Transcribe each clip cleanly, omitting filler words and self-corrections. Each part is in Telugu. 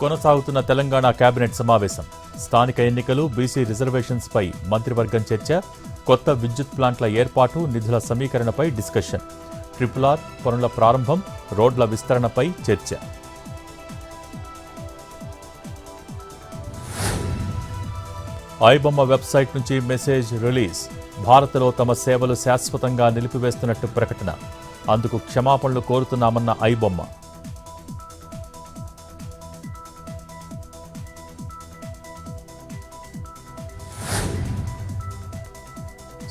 కొనసాగుతున్న తెలంగాణ కేబినెట్ సమావేశం. స్థానిక ఎన్నికలు, బీసీ రిజర్వేషన్స్ పై మంత్రివర్గం చర్చ. కొత్త విద్యుత్ ప్లాంట్ల ఏర్పాటు, నిధుల సమీకరణపై డిస్కషన్. RRR పనుల ప్రారంభం, రోడ్ల విస్తరణపై చర్చ. ఐబొమ్మ వెబ్సైట్ నుంచి మెసేజ్ రిలీజ్. భారత్లో తమ సేవలు శాశ్వతంగా నిలిపివేస్తున్నట్టు ప్రకటన. అందుకు క్షమాపణలు కోరుతున్నామన్న ఐబొమ్మ.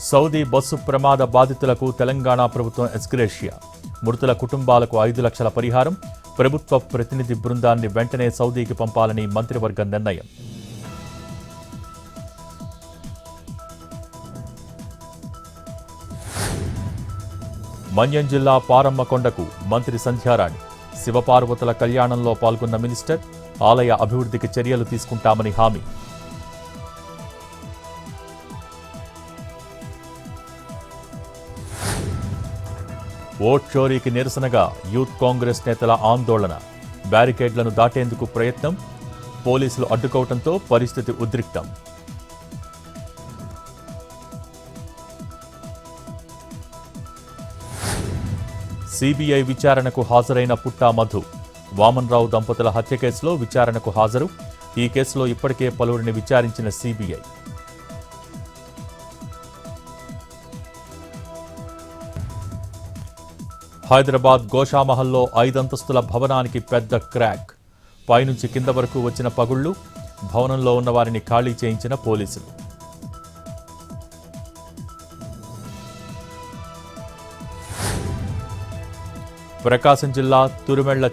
సౌదీ బస్సు ప్రమాద బాధితులకు తెలంగాణ ప్రభుత్వం ఎక్స్గ్రేషియా. మృతుల కుటుంబాలకు 5 లక్షల పరిహారం. ప్రభుత్వ ప్రతినిధి బృందాన్ని వెంటనే సౌదీకి పంపాలని మంత్రివర్గం నిర్ణయం. మన్యం జిల్లా పారమ్మకొండకు మంత్రి సంధ్యారాణి. శివపార్వతుల కళ్యాణంలో పాల్గొన్న మినిస్టర్. ఆలయ అభివృద్ధికి చర్యలు తీసుకుంటామని హామీ. ఓట్ చోరీకి నిరసనగా యూత్ కాంగ్రెస్ నేతల ఆందోళన. బ్యారికేడ్లను దాటేందుకు ప్రయత్నం. పోలీసులు అడ్డుకోవడంతో పరిస్థితి ఉద్రిక్తం. సిబిఐ విచారణకు హాజరైన పుట్టా మధు. వామన్రావు దంపతుల హత్య కేసులో విచారణకు హాజరు. ఈ కేసులో ఇప్పటికే పలువురిని విచారించిన సిబిఐ. హైదరాబాద్ గోషామహల్లో 5 అంతస్తుల భవనానికి పెద్ద క్రాక్. పైనుంచి కింద వరకు వచ్చిన పగుళ్లు. భవనంలో ఉన్న వారిని ఖాళీ చేయించిన పోలీసులు. ప్రకాశం జిల్లా తురుమెళ్ల.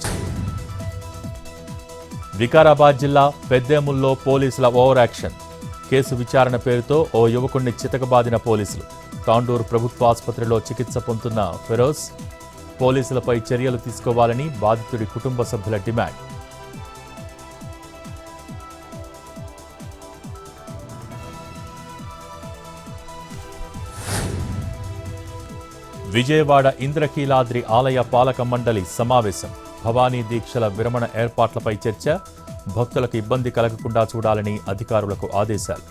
వికారాబాద్ జిల్లా పెద్దేముల్లో పోలీసుల ఓవర్ యాక్షన్. కేసు విచారణ పేరుతో ఓ యువకుణ్ణి చితకబాదిన పోలీసులు. తాండూరు ప్రభుత్వ ఆసుపత్రిలో చికిత్స పొందుతున్న ఫిరోజ్. పోలీసులపై చర్యలు తీసుకోవాలని బాధితుడి కుటుంబ సభ్యుల డిమాండ్. విజయవాడ ఇంద్రకీలాద్రి ఆలయ పాలక మండలి సమావేశం. భవానీ దీక్షల విరమణ ఏర్పాట్లపై చర్చ. భక్తులకు ఇబ్బంది కలగకుండా చూడాలని అధికారులకు ఆదేశాలు.